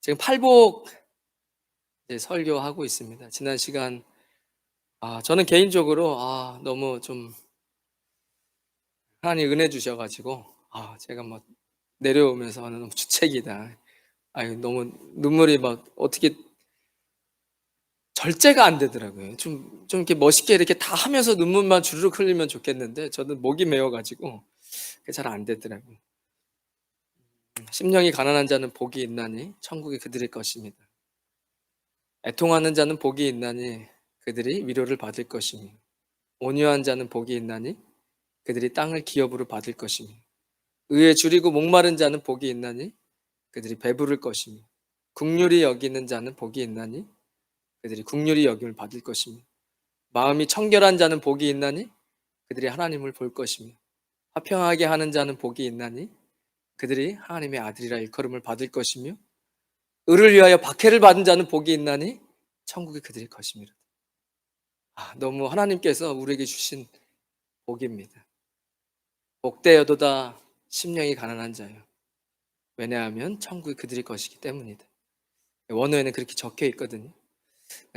지금 팔복 이제 설교하고 있습니다. 지난 시간 저는 개인적으로 너무 좀 하나님 은혜 주셔 가지고 제가 막 내려오면서 너무 주책이다. 너무 눈물이 막 어떻게 절제가 안 되더라고요. 좀 이렇게 멋있게 이렇게 다 하면서 눈물만 주르륵 흘리면 좋겠는데 저는 목이 메어 가지고 그게 잘 안 되더라고요. 심령이 가난한 자는 복이 있나니 천국이 그들의 것입니다. 애통하는 자는 복이 있나니 그들이 위로를 받을 것이며 온유한 자는 복이 있나니 그들이 땅을 기업으로 받을 것이며 의에 줄이고 목마른 자는 복이 있나니 그들이 배부를 것이며 긍휼히 여기는 자는 복이 있나니 그들이 긍휼히 여김을 받을 것이며 마음이 청결한 자는 복이 있나니 그들이 하나님을 볼 것이며 화평하게 하는 자는 복이 있나니 그들이 하나님의 아들이라 일컬음을 받을 것이며 의를 위하여 박해를 받은 자는 복이 있나니 천국이 그들의 것이니라. 너무 하나님께서 우리에게 주신 복입니다. 복되어도다 심령이 가난한 자요. 왜냐하면 천국이 그들의 것이기 때문이다. 원어에는 그렇게 적혀 있거든요.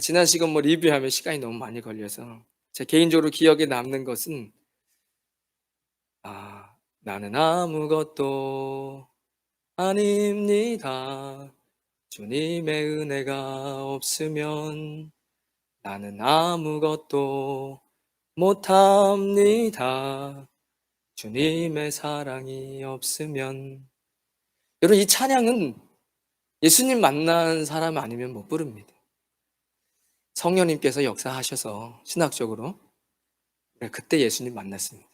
지난 시간 리뷰하면 시간이 너무 많이 걸려서 제 개인적으로 기억에 남는 것은 나는 아무것도 아닙니다. 주님의 은혜가 없으면 나는 아무것도 못합니다. 주님의 사랑이 없으면. 여러분, 이 찬양은 예수님 만난 사람 아니면 못 부릅니다. 성령님께서 역사하셔서 신학적으로 그때 예수님 만났습니다.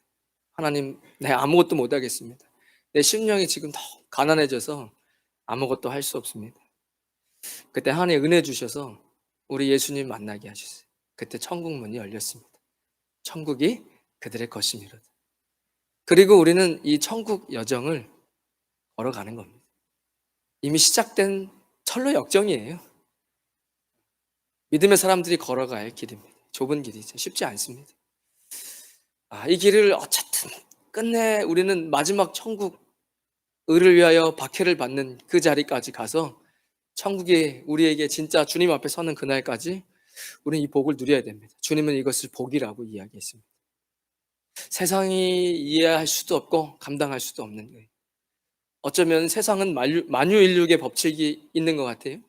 하나님, 내가 아무것도 못하겠습니다. 내 심령이 지금 너무 가난해져서 아무것도 할 수 없습니다. 그때 하나님 은혜 주셔서 우리 예수님 만나게 하셨어요. 그때 천국 문이 열렸습니다. 천국이 그들의 것이니라. 그리고 우리는 이 천국 여정을 걸어가는 겁니다. 이미 시작된 철로 역정이에요. 믿음의 사람들이 걸어가야 할 길입니다. 좁은 길이죠. 쉽지 않습니다. 이 길을 어쨌든 끝내 우리는 마지막 천국, 의를 위하여 박해를 받는 그 자리까지 가서 천국이 우리에게 진짜 주님 앞에 서는 그날까지 우리는 이 복을 누려야 됩니다. 주님은 이것을 복이라고 이야기했습니다. 세상이 이해할 수도 없고 감당할 수도 없는 거예요. 어쩌면 세상은 만유인력의 법칙이 있는 것 같아요.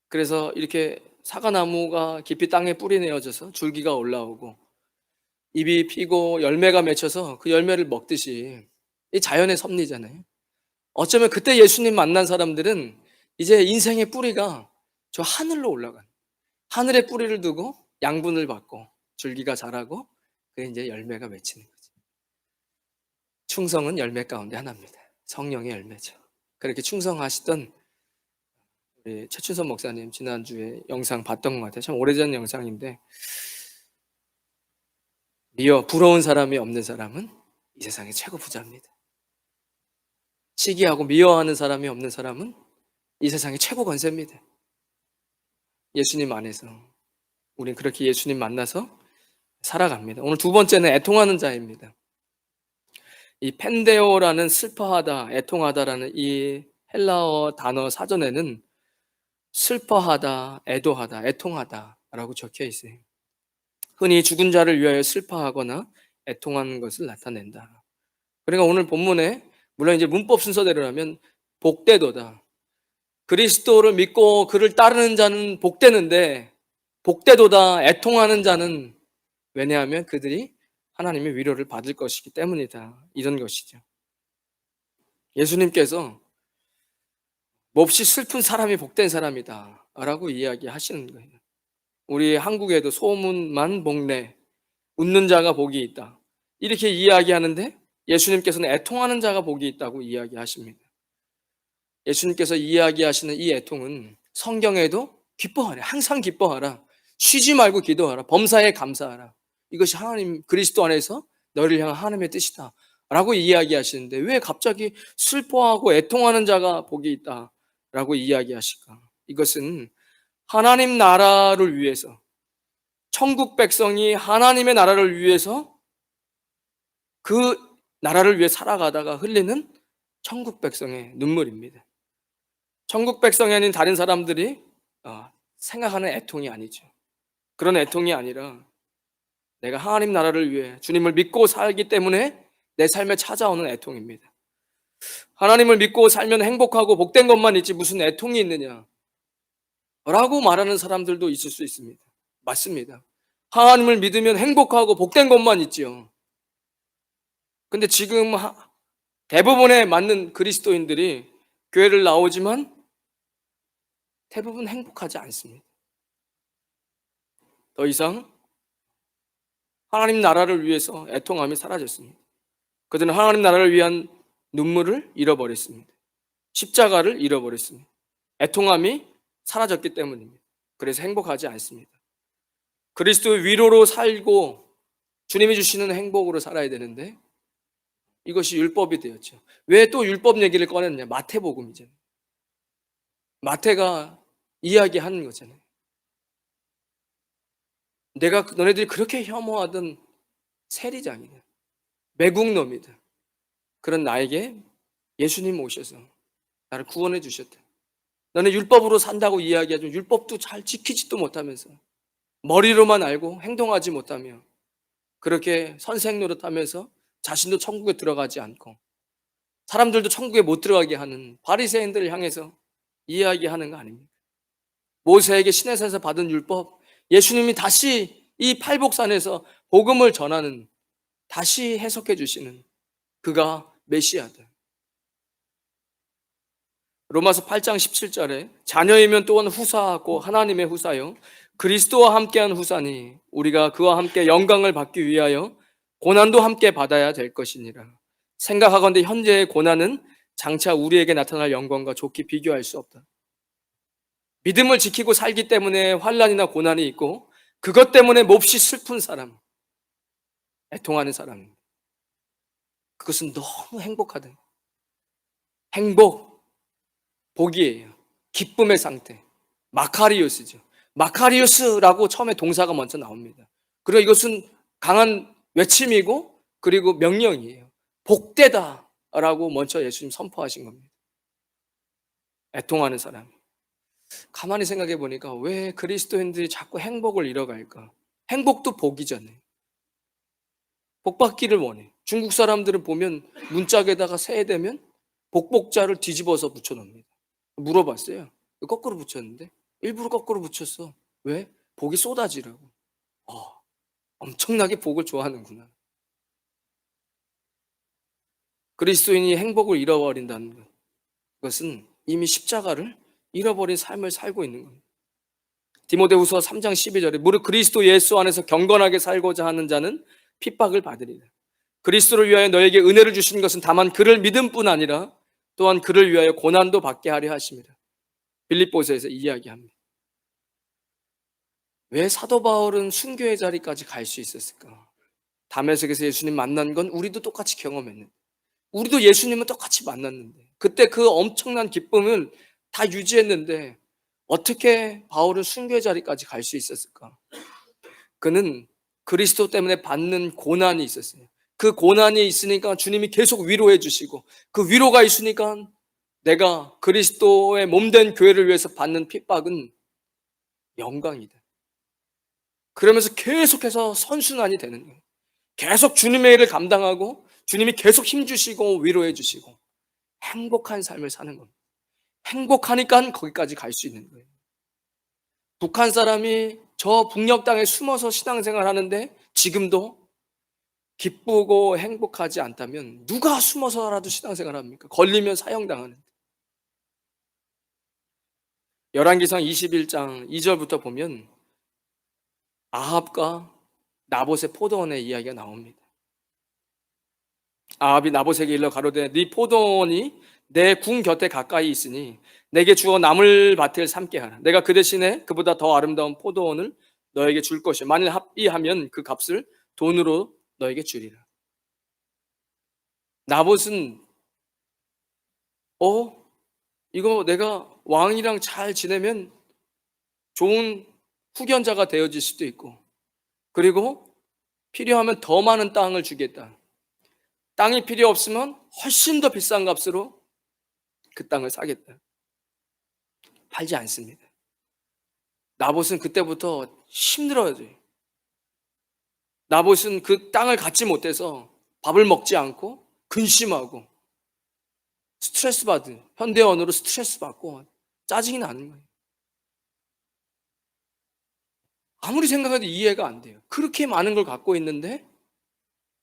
그래서 이렇게 사과나무가 깊이 땅에 뿌리 내어져서 줄기가 올라오고 잎이 피고 열매가 맺혀서 그 열매를 먹듯이 이 자연의 섭리잖아요. 어쩌면 그때 예수님 만난 사람들은 이제 인생의 뿌리가 저 하늘로 올라간, 하늘에 뿌리를 두고 양분을 받고 줄기가 자라고 그게 이제 열매가 맺히는 거죠. 충성은 열매 가운데 하나입니다. 성령의 열매죠. 그렇게 충성하시던 우리 최춘선 목사님 지난주에 영상 봤던 것 같아요. 참 오래전 영상인데 부러운 사람이 없는 사람은 이 세상의 최고 부자입니다. 시기하고 미워하는 사람이 없는 사람은 이 세상의 최고 권세입니다. 예수님 안에서 우린 그렇게 예수님 만나서 살아갑니다. 오늘 두 번째는 애통하는 자입니다. 이 펜데오라는 슬퍼하다, 애통하다라는 이 헬라어 단어 사전에는 슬퍼하다, 애도하다, 애통하다라고 적혀 있어요. 흔히 죽은 자를 위하여 슬퍼하거나 애통하는 것을 나타낸다. 그러니까 오늘 본문에 물론 이제 문법 순서대로라면 복되도다. 그리스도를 믿고 그를 따르는 자는 복되는데 복되도다 애통하는 자는 왜냐하면 그들이 하나님의 위로를 받을 것이기 때문이다. 이런 것이죠. 예수님께서 몹시 슬픈 사람이 복된 사람이다 라고 이야기하시는 거예요. 우리 한국에도 소문만 복내 웃는 자가 복이 있다 이렇게 이야기하는데 예수님께서는 애통하는 자가 복이 있다고 이야기하십니다. 예수님께서 이야기하시는 이 애통은 성경에도 기뻐하라, 항상 기뻐하라, 쉬지 말고 기도하라, 범사에 감사하라, 이것이 하나님 그리스도 안에서 너를 향한 하나님의 뜻이다 라고 이야기하시는데 왜 갑자기 슬퍼하고 애통하는 자가 복이 있다 라고 이야기하실까? 이것은 하나님 나라를 위해서, 천국 백성이 하나님의 나라를 위해서 그 나라를 위해 살아가다가 흘리는 천국 백성의 눈물입니다. 천국 백성이 아닌 다른 사람들이 생각하는 애통이 아니죠. 그런 애통이 아니라 내가 하나님 나라를 위해 주님을 믿고 살기 때문에 내 삶에 찾아오는 애통입니다. 하나님을 믿고 살면 행복하고 복된 것만 있지 무슨 애통이 있느냐 라고 말하는 사람들도 있을 수 있습니다. 맞습니다. 하나님을 믿으면 행복하고 복된 것만 있지요. 근데 지금 대부분의 맞는 그리스도인들이 교회를 나오지만 대부분 행복하지 않습니다. 더 이상 하나님 나라를 위해서 애통함이 사라졌습니다. 그들은 하나님 나라를 위한 눈물을 잃어버렸습니다. 십자가를 잃어버렸습니다. 애통함이 사라졌기 때문입니다. 그래서 행복하지 않습니다. 그리스도의 위로로 살고 주님이 주시는 행복으로 살아야 되는데 이것이 율법이 되었죠. 왜 또 율법 얘기를 꺼냈냐? 마태복음이잖아요. 마태가 이야기하는 거잖아요. 내가 너네들이 그렇게 혐오하던 세리장이다. 매국노이다. 그런 나에게 예수님 오셔서 나를 구원해 주셨다. 너는 율법으로 산다고 이야기하죠. 율법도 잘 지키지도 못하면서 머리로만 알고 행동하지 못하며 그렇게 선생 노릇하면서 자신도 천국에 들어가지 않고 사람들도 천국에 못 들어가게 하는 바리새인들을 향해서 이야기하는 거 아닙니까? 모세에게 시내산에서 받은 율법, 예수님이 다시 이 팔복산에서 복음을 전하는, 다시 해석해 주시는 그가 메시아다. 로마서 8장 17절에 자녀이면 또한 후사하고 하나님의 후사요 그리스도와 함께한 후사니 우리가 그와 함께 영광을 받기 위하여 고난도 함께 받아야 될 것이니라. 생각하건대 현재의 고난은 장차 우리에게 나타날 영광과 좋게 비교할 수 없다. 믿음을 지키고 살기 때문에 환난이나 고난이 있고 그것 때문에 몹시 슬픈 사람, 애통하는 사람, 그것은 너무 행복하다. 행복, 복이에요. 기쁨의 상태. 마카리오스죠. 마카리오스라고 처음에 동사가 먼저 나옵니다. 그리고 이것은 강한 외침이고 그리고 명령이에요. 복되다라고 먼저 예수님 선포하신 겁니다. 애통하는 사람. 가만히 생각해 보니까 왜 그리스도인들이 자꾸 행복을 잃어갈까? 행복도 복이잖아요. 복 받기를 원해. 중국 사람들은 보면 문짝에다가 새해 되면 복복자를 뒤집어서 붙여놓습니다. 물어봤어요. 거꾸로 붙였는데 일부러 거꾸로 붙였어. 왜? 복이 쏟아지라고. 엄청나게 복을 좋아하는구나. 그리스도인이 행복을 잃어버린다는 것, 그것은 이미 십자가를 잃어버린 삶을 살고 있는 겁니다. 디모데후서 3장 12절에 무릇 그리스도 예수 안에서 경건하게 살고자 하는 자는 핍박을 받으리라. 그리스도를 위하여 너에게 은혜를 주신 것은 다만 그를 믿음 뿐 아니라 또한 그를 위하여 고난도 받게 하려 하심이라. 빌립보서에서 이야기합니다. 왜 사도 바울은 순교의 자리까지 갈 수 있었을까? 다메섹에서 예수님 만난 건 우리도 똑같이 경험했는데, 우리도 예수님은 똑같이 만났는데, 그때 그 엄청난 기쁨을 다 유지했는데 어떻게 바울은 순교의 자리까지 갈 수 있었을까? 그는 그리스도 때문에 받는 고난이 있었어요. 그 고난이 있으니까 주님이 계속 위로해 주시고, 그 위로가 있으니까 내가 그리스도의 몸된 교회를 위해서 받는 핍박은 영광이다. 그러면서 계속해서 선순환이 되는 거예요. 계속 주님의 일을 감당하고 주님이 계속 힘주시고 위로해 주시고 행복한 삶을 사는 겁니다. 행복하니까 거기까지 갈 수 있는 거예요. 북한 사람이 저 북녘 땅에 숨어서 신앙생활 하는데 지금도 기쁘고 행복하지 않다면 누가 숨어서라도 신앙생활 합니까? 걸리면 사형당하는데. 열왕기상 21장 2절부터 보면 아합과 나봇의 포도원의 이야기가 나옵니다. 아합이 나봇에게 일러 가로되 네 포도원이 내 궁 곁에 가까이 있으니 내게 주어 나물 밭을 삼게 하라. 내가 그 대신에 그보다 더 아름다운 포도원을 너에게 줄 것이요 만일 합의하면 그 값을 돈으로 너에게 주리라. 나봇은 이거 내가 왕이랑 잘 지내면 좋은 후견자가 되어질 수도 있고, 그리고 필요하면 더 많은 땅을 주겠다. 땅이 필요 없으면 훨씬 더 비싼 값으로 그 땅을 사겠다. 팔지 않습니다. 나봇은 그때부터 힘들어요. 나봇은 그 땅을 갖지 못해서 밥을 먹지 않고 근심하고 스트레스 받은, 현대 언어로 스트레스 받고 짜증이 나는 거예요. 아무리 생각해도 이해가 안 돼요. 그렇게 많은 걸 갖고 있는데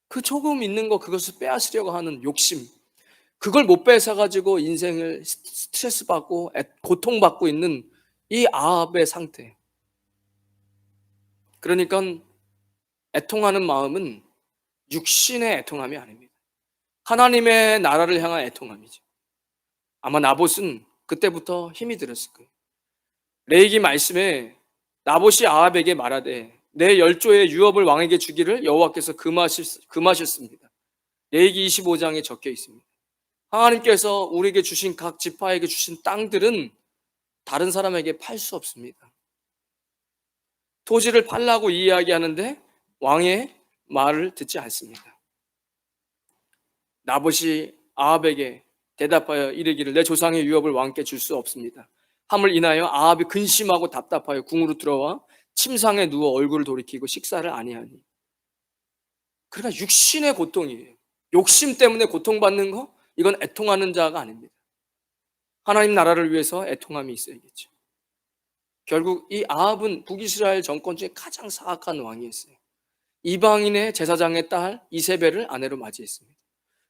그 조금 있는 거 그것을 빼앗으려고 하는 욕심, 그걸 못 뺏어가지고 인생을 스트레스 받고 고통받고 있는 이 아합의 상태. 그러니까 애통하는 마음은 육신의 애통함이 아닙니다. 하나님의 나라를 향한 애통함이죠. 아마 나봇은 그때부터 힘이 들었을 거예요. 레위기 말씀에 나봇이 아합에게 말하되 내 열조의 유업을 왕에게 주기를 여호와께서 금하셨습니다. 레위기 25장에 적혀 있습니다. 하나님께서 우리에게 주신 각 지파에게 주신 땅들은 다른 사람에게 팔 수 없습니다. 토지를 팔라고 이야기하는데 왕의 말을 듣지 않습니다. 나봇이 아합에게 대답하여 이르기를 내 조상의 유업을 왕께 줄 수 없습니다. 함을 인하여 아합이 근심하고 답답하여 궁으로 들어와 침상에 누워 얼굴을 돌이키고 식사를 아니하니. 그러니까 육신의 고통이에요. 욕심 때문에 고통받는 거, 이건 애통하는 자가 아닙니다. 하나님 나라를 위해서 애통함이 있어야겠죠. 결국 이 아합은 북이스라엘 정권 중에 가장 사악한 왕이었어요. 이방인의 제사장의 딸 이세벨을 아내로 맞이했습니다.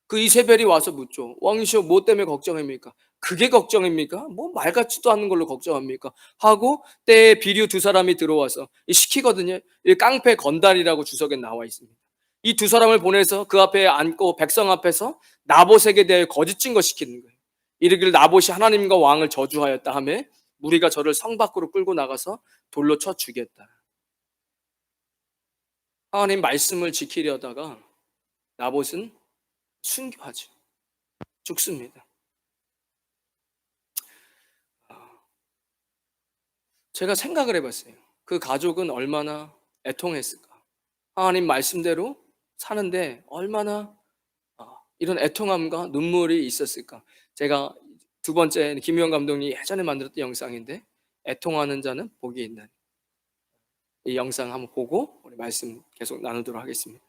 그 이세벨이 와서 묻죠. 왕이시여 뭐 때문에 걱정입니까? 그게 걱정입니까? 뭐 말 같지도 않은 걸로 걱정합니까? 하고 때에 비류 두 사람이 들어와서 시키거든요. 이 깡패 건달이라고 주석에 나와 있습니다. 이 두 사람을 보내서 그 앞에 앉고 백성 앞에서 나봇에게 대해 거짓 증거 시키는 거예요. 이르기를 나봇이 하나님과 왕을 저주하였다 하며 무리가 저를 성 밖으로 끌고 나가서 돌로 쳐 죽였다. 하나님 말씀을 지키려다가 나봇은 순교하죠. 죽습니다. 제가 생각을 해봤어요. 그 가족은 얼마나 애통했을까? 하나님 말씀대로 사는데 얼마나 이런 애통함과 눈물이 있었을까? 제가 두 번째 김유영 감독이 예전에 만들었던 영상인데 애통하는 자는 복이 있는, 이 영상 한번 보고 우리 말씀 계속 나누도록 하겠습니다.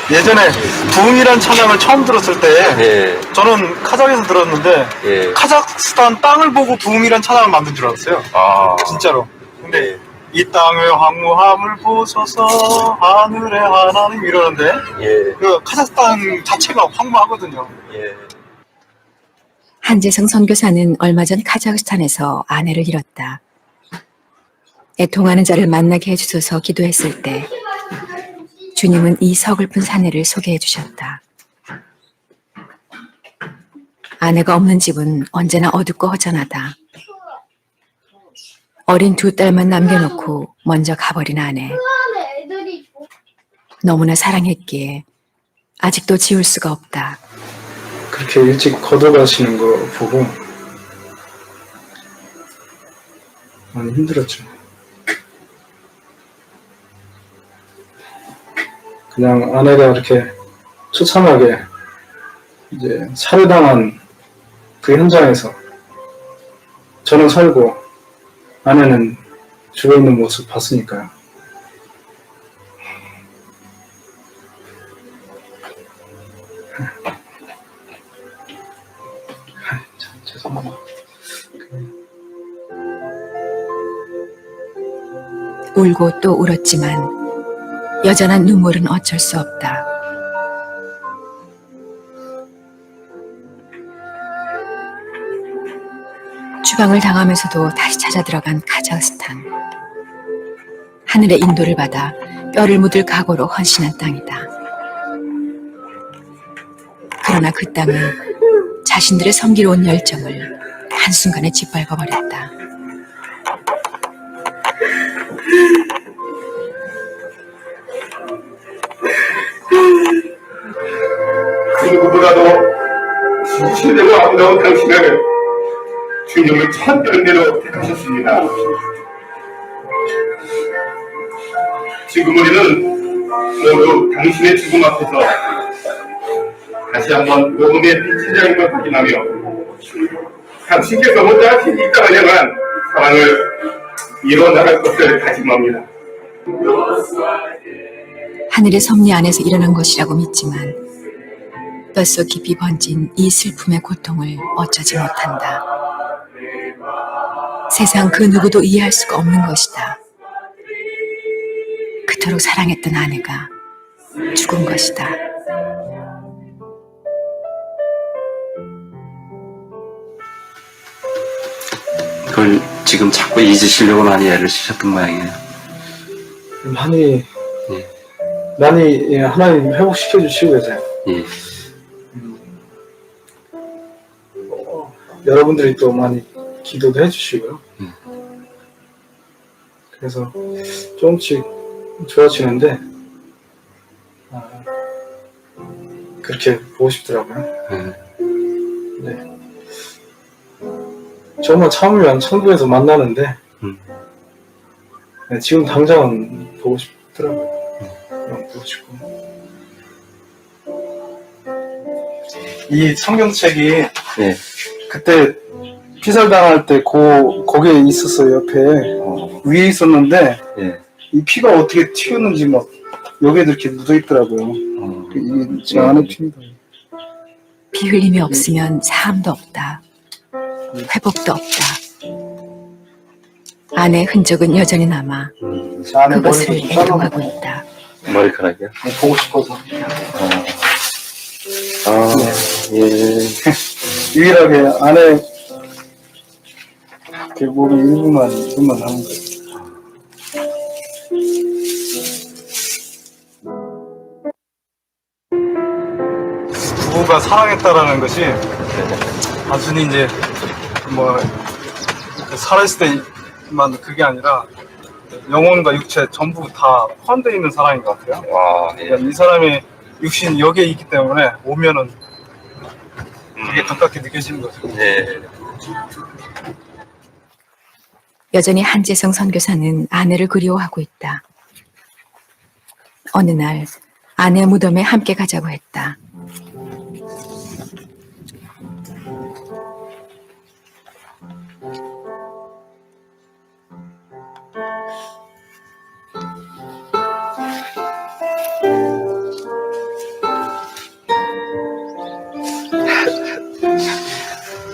예전에 부흥이란 찬양을 처음 들었을 때 예. 저는 카자흐에서 들었는데 예. 카자흐스탄 땅을 보고 부흥이란 찬양을 만든 줄 알았어요. 아. 진짜로. 근데 예. 이 땅의 황무함을 보소서 하늘의 하나님 이러는데 예. 그 카자흐스탄 자체가 황무하거든요. 예. 한재성 선교사는 얼마 전 카자흐스탄에서 아내를 잃었다. 애통하는 자를 만나게 해주소서 기도했을 때 주님은 이 서글픈 사내를 소개해 주셨다. 아내가 없는 집은 언제나 어둡고 허전하다. 어린 두 딸만 남겨놓고 먼저 가버린 아내. 너무나 사랑했기에 아직도 지울 수가 없다. 그렇게 일찍 걷어가시는 거 보고 많이 힘들었죠. 그냥 아내가 이렇게 처참하게 이제 살해당한 그 현장에서 저는 살고 아내는 죽어있는 모습 봤으니까요. 참 죄송합니다. 울고 또 울었지만 여전한 눈물은 어쩔 수 없다. 추방을 당하면서도 다시 찾아 들어간 카자흐스탄. 하늘의 인도를 받아 뼈를 묻을 각오로 헌신한 땅이다. 그러나 그 땅은 자신들의 섬기러 온 열정을 한순간에 짓밟아버렸다. 하더라도 진실되고 아름다운 당신을 주님을 천병대로 택하셨습니다. 지금 우리는 모두 당신의 죽음 앞에서 다시 한번 복음의 빛이자인 걸 확인하며 당신께서 혼자 하신 이 땅을 향한 사랑을 이뤄나갈 것을 다짐합니다. 하늘의 섭리 안에서 일어난 것이라고 믿지만 뼛속 깊이 번진 이 슬픔의 고통을 어쩌지 못한다. 세상 그 누구도 이해할 수가 없는 것이다. 그토록 사랑했던 아내가 죽은 것이다. 그걸 지금 자꾸 잊으시려고 많이 애를 쓰셨던 모양이에요. 많이 예. 많이 하나님 회복시켜 주시고 계세요. 예. 여러분들이 또 많이 기도도 해주시고요. 그래서 조금씩 좋아지는데 그렇게 보고 싶더라고요. 네. 정말 참으면 천국에서 만나는데 네, 지금 당장은 보고 싶더라고요. 너무 보고 싶고. 이 성경책이 예. 그때 피살당할 때 거기에 있었어요. 옆에 위에 있었는데 예. 이 피가 어떻게 튀었는지 막 여기에도 이렇게 묻어 있더라고요. 이게 제 안에 피입니다. 피 흘림이 없으면 사함도 없다. 회복도 없다. 아내의 흔적은 여전히 남아 제 안에 그것을 머리도 좀 애통하고 잘라놓고 있다. 머리카락이요? 보고 싶어서 아, 예. 유일하게 아내 머리 일부만 남은 거예요. 부부가 사랑했다라는 것이 단순히 이제 뭐 살아있을 때만 그게 아니라 영혼과 육체 전부 다 포함되어 있는 사랑인 것 같아요. 와, 예. 그러니까 이 사람의 육신이 여기에 있기 때문에 오면은 되게 가깝게 느껴지는 거죠. 예. 여전히 한재성 선교사는 아내를 그리워하고 있다. 어느 날 아내 무덤에 함께 가자고 했다.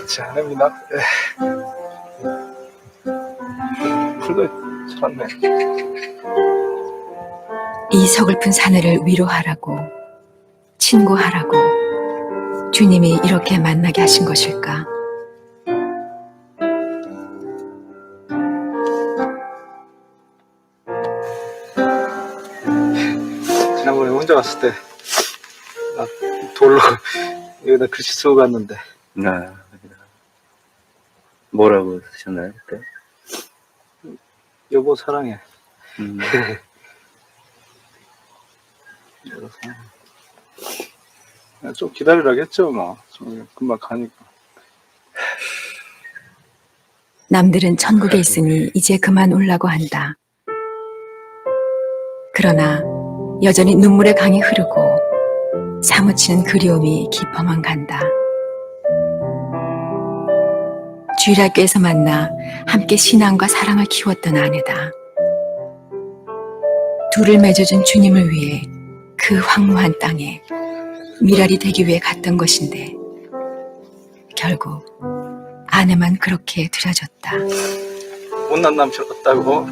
제 아내입니다. 풀도 잘았네. 이 서글픈 사내를 위로하라고, 친구하라고 주님이 이렇게 만나게 하신 것일까? 지난번에 혼자 왔을 때 나 돌로 여기다 글씨 쓰고 갔는데 아, 뭐라고 쓰셨나요, 그때? 여보 사랑해. 음. 여보 사랑해. 좀 기다리라겠죠 뭐. 좀 금방 가니까. 남들은 천국에 있으니 이제 그만 울라고 한다. 그러나 여전히 눈물의 강이 흐르고 사무치는 그리움이 깊어만 간다. 주일학교에서 만나 함께 신앙과 사랑을 키웠던 아내다. 둘을 맺어준 주님을 위해 그 황무한 땅에 미랄이 되기 위해 갔던 것인데 결국 아내만 그렇게 들여졌다. 못난 남편 같다고.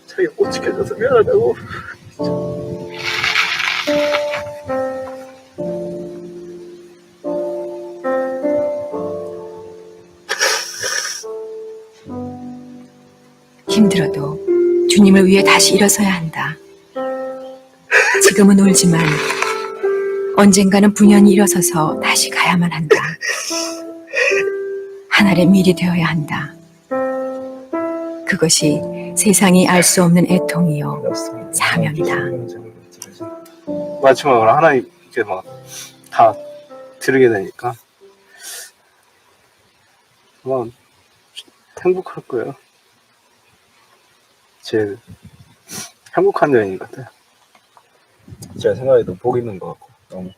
자기 못 지켜줘서 미안하다고. 힘들어도 주님을 위해 다시 일어서야 한다. 지금은 울지만 언젠가는 분연히 일어서서 다시 가야만 한다. 하늘의 밀이 되어야 한다. 그것이 세상이 알 수 없는 애통이요 사명이다. 마지막으로 하나님께 막 다 드리게 되니까 아마 행복할 거예요. 제일 행복한 여인인 것 같아요. 제가 생각해도 복 있는 것 같고 너무.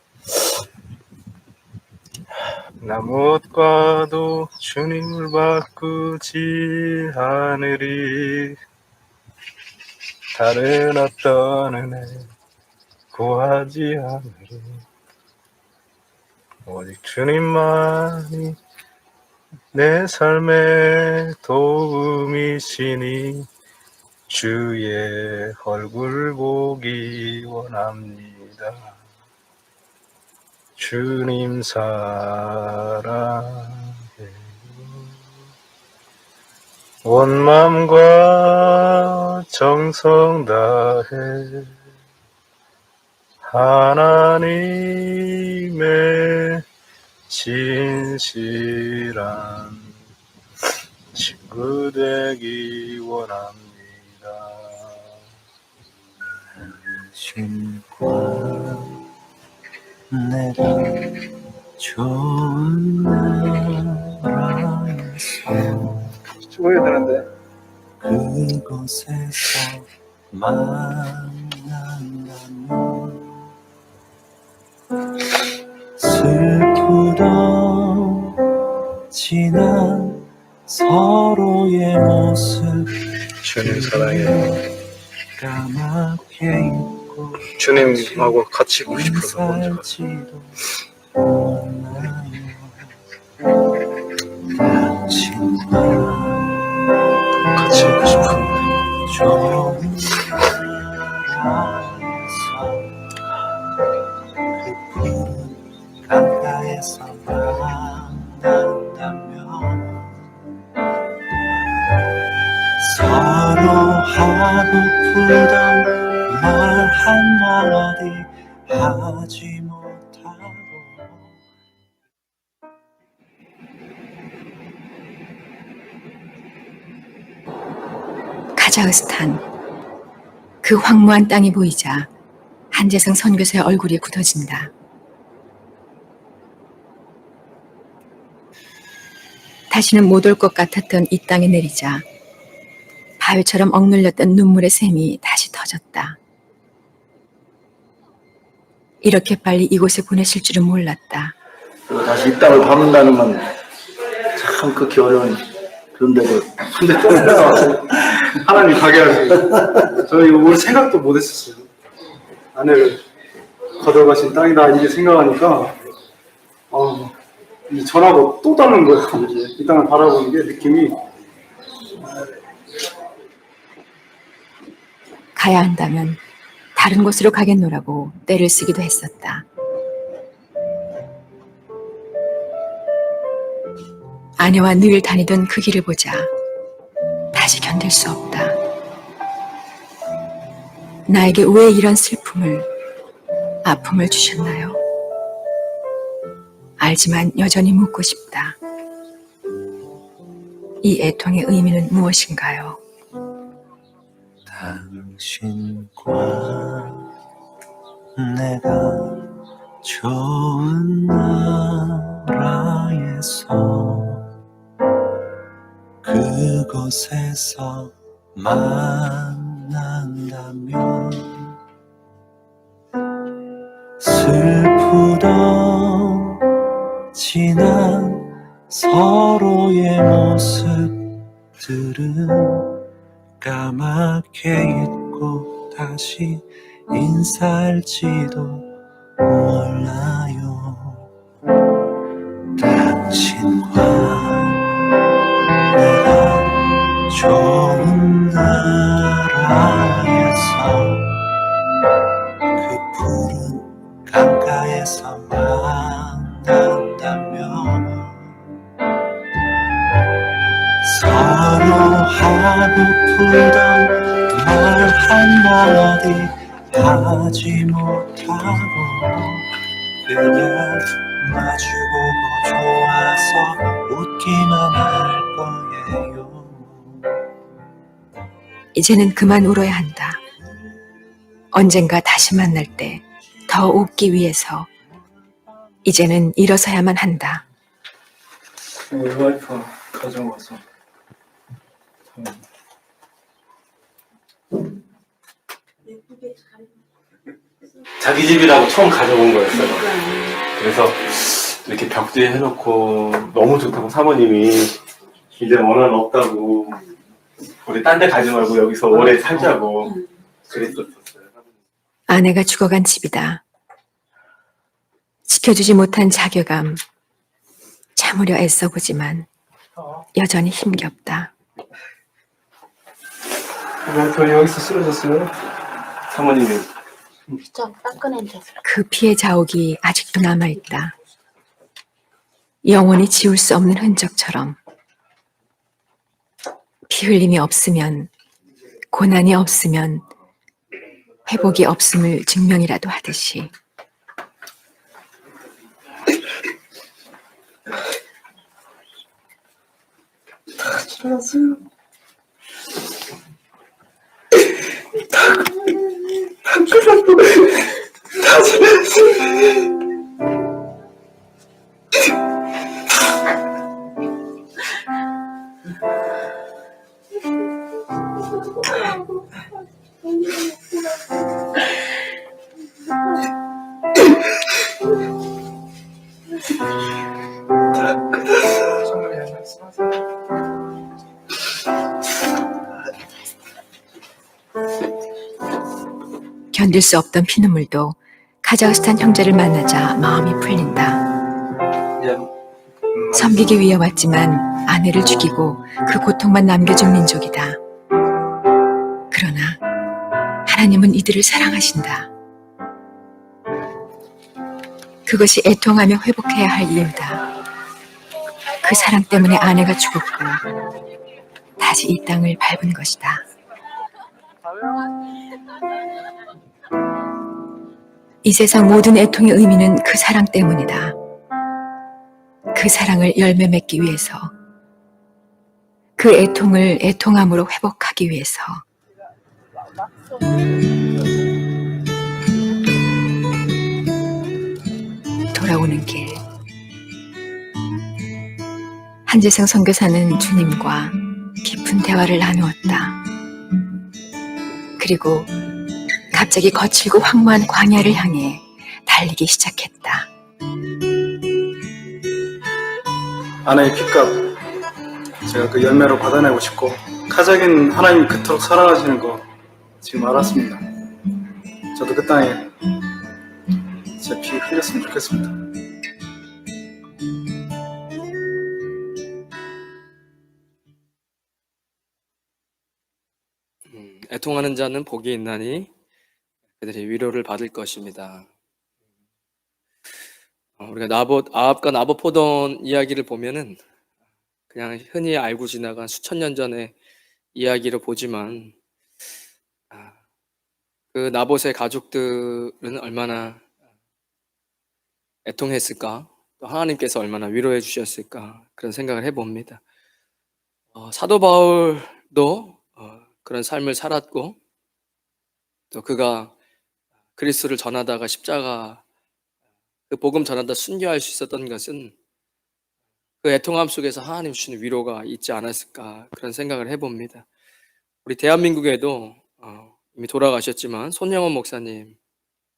나무엇과도 주님을 바꾸지 않으리. 다른 어떤 은혜 구하지 않으리. 오직 주님만이 내 삶의 도움이시니 주의 얼굴 보기 원합니다. 주님 사랑해. 온 마음과 정성 다해 하나님의 진실한 친구 되기 원합니다. 신과 내가 좋은 나라에서 죽어야 되는데 그곳에서 만난다면 슬프던 지난 서로의 모습 주님 사랑해. 까맣게 잊고 주님하고 같이 있고 싶어서 먼저 살지도 몰라요. 당신과 같이 있고 싶어. 좋은 나라에서 그 푸른 강가에서 만난다면 서로 하고프던 말 한마디 하지 못하고 카자흐스탄. 그 황무한 땅이 보이자 한재성 선교사의 얼굴이 굳어진다. 다시는 못 올 것 같았던 이 땅에 내리자 바위처럼 억눌렸던 눈물의 샘이 다시 터졌다. 이렇게 빨리 이곳에 보내실 줄은 몰랐다. 그리고 다시 이 땅을 밟는다는 건 참 극히 어려운 그런데도 근데 하나님 가게 하시고 저는 이거 오늘 생각도 못 했었어요. 아내를 거둬가신 땅이다 이게 생각하니까 이 전하고 또 다른 거예요. 이 땅을 바라보는 게 느낌이. 가야 한다면 다른 곳으로 가겠노라고 떼를 쓰기도 했었다. 아내와 늘 다니던 그 길을 보자 다시 견딜 수 없다. 나에게 왜 이런 슬픔을, 아픔을 주셨나요? 알지만 여전히 묻고 싶다. 이 애통의 의미는 무엇인가요? 당신과 내가 좋은 나라에서 그곳에서 만난다면 슬프던 지난 서로의 모습들은 까맣게 잊고 다시 인사할지도 몰라요. 당신과 내가 좋은 나라에서 그 푸른 강가에서 만난다면 서로 하고프던 말 한마디 하지 못하고 그냥 마주보고 좋아서 웃기만 할 거예요. 이제는 그만 울어야 한다. 언젠가 다시 만날 때 더 웃기 위해서 이제는 일어서야만 한다. 우리 와이프가 가져와서 자기 집이라고 처음 가져온 거였어요. 그래서 이렇게 벽 뒤에 해놓고 너무 좋다고 사모님이 이제 원한 없다고 우리 딴 데 가지 말고 여기서 오래 살자고 그랬었어요. 아내가 죽어간 집이다. 지켜주지 못한 자괴감, 참으려 애써보지만 여전히 힘겹다. 와이프가 여기서 쓰러졌어요. 사모님이 좀 따끈한 데서. 그 피의 자욱이 아직도 남아있다. 영원히 지울 수 없는 흔적처럼. 피 흘림이 없으면, 고난이 없으면 회복이 없음을 증명이라도 하듯이. 견딜 수 없던 피눈물도 카자흐스탄 형제를 만나자 마음이 풀린다. 섬기기 위해 왔지만 아내를 죽이고 그 고통만 남겨준 민족이다. 그러나 하나님은 이들을 사랑하신다. 그것이 애통하며 회복해야 할 이유다. 그 사랑 때문에 아내가 죽었고 다시 이 땅을 밟은 것이다. 이 세상 모든 애통의 의미는 그 사랑 때문이다. 그 사랑을 열매 맺기 위해서, 그 애통을 애통함으로 회복하기 위해서. 돌아오는 길. 한재생 선교사는 주님과 깊은 대화를 나누었다. 그리고 갑자기 거칠고 황무한 광야를 향해 달리기 시작했다. 아내의 핏값 제가 그 열매로 받아내고 싶고 카자흐인 하나님이 그토록 사랑하시는 거 지금 알았습니다. 저도 그 땅에 제 피 흘렸으면 좋겠습니다. 애통하는 자는 복이 있나니 그들이 위로를 받을 것입니다. 우리가 아합과 나봇 포도원 이야기를 보면은 그냥 흔히 알고 지나간 수천 년 전의 이야기로 보지만 그 나봇의 가족들은 얼마나 애통했을까, 또 하나님께서 얼마나 위로해 주셨을까 그런 생각을 해봅니다. 사도 바울도 그런 삶을 살았고, 또 그가 그리스도를 전하다가 십자가 그 복음 전하다 순교할 수 있었던 것은 그 애통함 속에서 하나님 주시는 위로가 있지 않았을까 그런 생각을 해봅니다. 우리 대한민국에도 이미 돌아가셨지만 손영원 목사님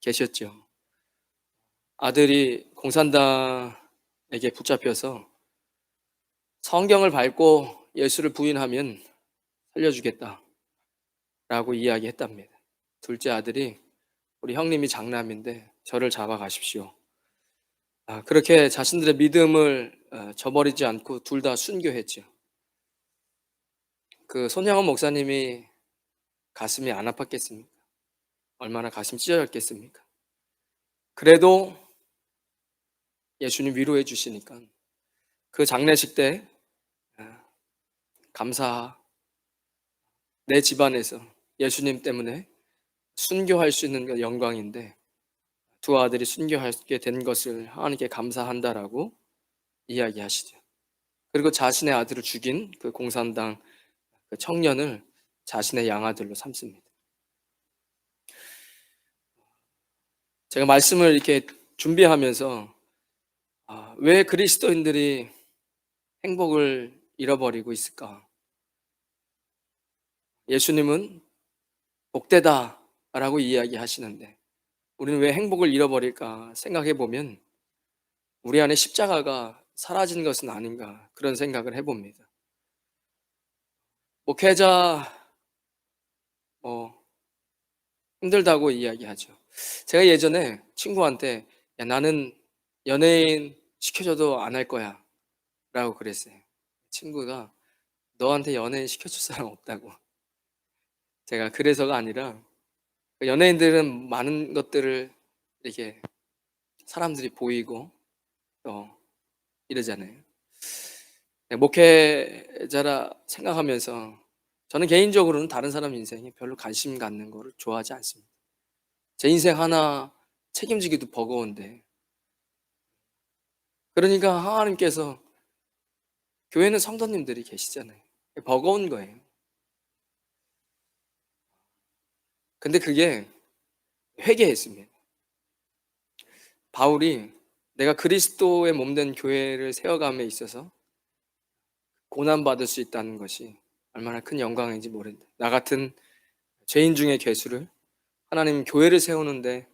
계셨죠. 아들이 공산당에게 붙잡혀서 성경을 밟고 예수를 부인하면 살려주겠다 라고 이야기했답니다. 둘째 아들이 우리 형님이 장남인데 저를 잡아가십시오. 그렇게 자신들의 믿음을 저버리지 않고 둘 다 순교했죠. 그 손양원 목사님이 가슴이 안 아팠겠습니까? 얼마나 가슴 찢어졌겠습니까? 그래도 예수님 위로해 주시니까 그 장례식 때 감사, 내 집안에서 예수님 때문에 순교할 수 있는 게 영광인데 두 아들이 순교하게 된 것을 하나님께 감사한다라고 이야기하시죠. 그리고 자신의 아들을 죽인 그 공산당 그 청년을 자신의 양아들로 삼습니다. 제가 말씀을 이렇게 준비하면서 왜 그리스도인들이 행복을 잃어버리고 있을까? 예수님은 복되다라고 이야기하시는데 우리는 왜 행복을 잃어버릴까 생각해 보면 우리 안에 십자가가 사라진 것은 아닌가 그런 생각을 해봅니다. 목회자 힘들다고 이야기하죠. 제가 예전에 친구한테 야, 나는 연예인 시켜줘도 안 할 거야 라고 그랬어요. 친구가 너한테 연예인 시켜줄 사람 없다고. 제가 그래서가 아니라 연예인들은 많은 것들을 이렇게 사람들이 보이고 또 이러잖아요. 목회자라 생각하면서 저는 개인적으로는 다른 사람 인생에 별로 관심 갖는 거를 좋아하지 않습니다. 제 인생 하나 책임지기도 버거운데 그러니까 하나님께서 교회는 성도님들이 계시잖아요. 버거운 거예요. 근데 그게 회개했습니다. 바울이 내가 그리스도의 몸된 교회를 세워감에 있어서 고난받을 수 있다는 것이 얼마나 큰 영광인지 모른다. 나 같은 죄인 중의 괴수를 하나님 교회를 세우는데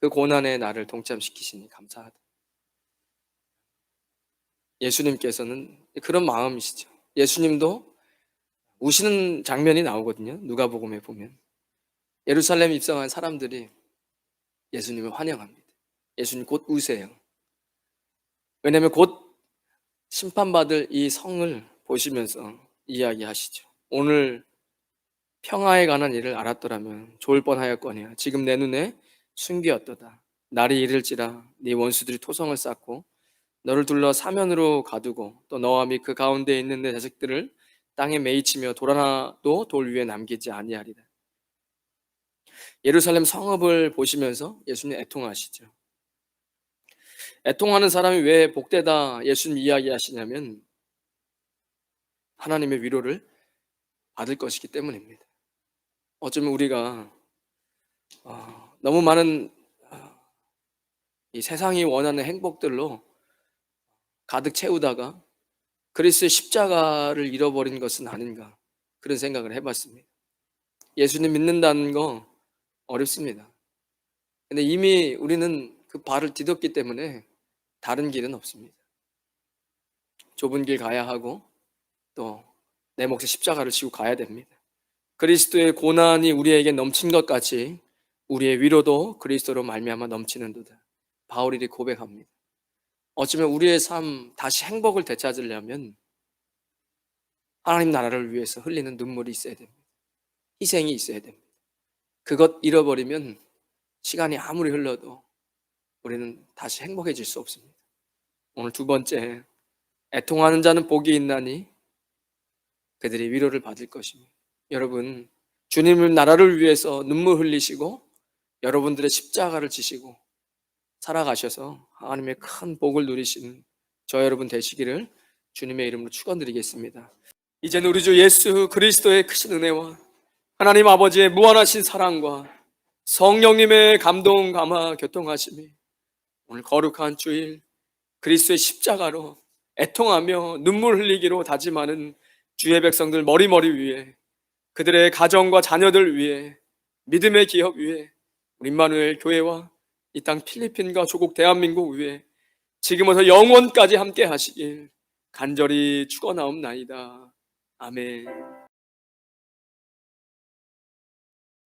그 고난에 나를 동참시키시니 감사하다. 예수님께서는 그런 마음이시죠. 예수님도 우시는 장면이 나오거든요. 누가복음에 보면 예루살렘 입성한 사람들이 예수님을 환영합니다. 예수님 곧 우세요. 왜냐하면 곧 심판받을 이 성을 보시면서 이야기하시죠. 오늘 평화에 관한 일을 알았더라면 좋을 뻔하였거니와 지금 내 눈에 순기였도다. 날이 이를지라 네 원수들이 토성을 쌓고 너를 둘러 사면으로 가두고 또 너와 및 그 가운데 있는 내 자식들을 땅에 매이치며 돌 하나도 돌 위에 남기지 아니하리라. 예루살렘 성읍을 보시면서 예수님 애통하시죠. 애통하는 사람이 왜 복되다 예수님 이야기하시냐면 하나님의 위로를 받을 것이기 때문입니다. 어쩌면 우리가 너무 많은 이 세상이 원하는 행복들로 가득 채우다가 그리스도의 십자가를 잃어버린 것은 아닌가 그런 생각을 해봤습니다. 예수님 믿는다는 거 어렵습니다. 근데 이미 우리는 그 발을 디뎠기 때문에 다른 길은 없습니다. 좁은 길 가야 하고 또 내 몫의 십자가를 지고 가야 됩니다. 그리스도의 고난이 우리에게 넘친 것 같이 우리의 위로도 그리스도로 말미암아 넘치는도다. 바울이 고백합니다. 어쩌면 우리의 삶 다시 행복을 되찾으려면 하나님 나라를 위해서 흘리는 눈물이 있어야 됩니다. 희생이 있어야 됩니다. 그것 잃어버리면 시간이 아무리 흘러도 우리는 다시 행복해질 수 없습니다. 오늘 두 번째, 애통하는 자는 복이 있나니 그들이 위로를 받을 것입니다. 여러분, 주님의 나라를 위해서 눈물 흘리시고 여러분들의 십자가를 지시고 살아가셔서 하나님의 큰 복을 누리시는 저 여러분 되시기를 주님의 이름으로 축원드리겠습니다. 이제는 우리 주 예수 그리스도의 크신 은혜와 하나님 아버지의 무한하신 사랑과 성령님의 감동 감화 교통하심이 오늘 거룩한 주일 그리스도의 십자가로 애통하며 눈물 흘리기로 다짐하는 주의 백성들 머리머리 위에 그들의 가정과 자녀들 위에 믿음의 기업 위에 우리 임마누엘 교회와 이 땅 필리핀과 조국 대한민국 위에 지금부터 영원까지 함께 하시길 간절히 축원하옵나이다. 아멘.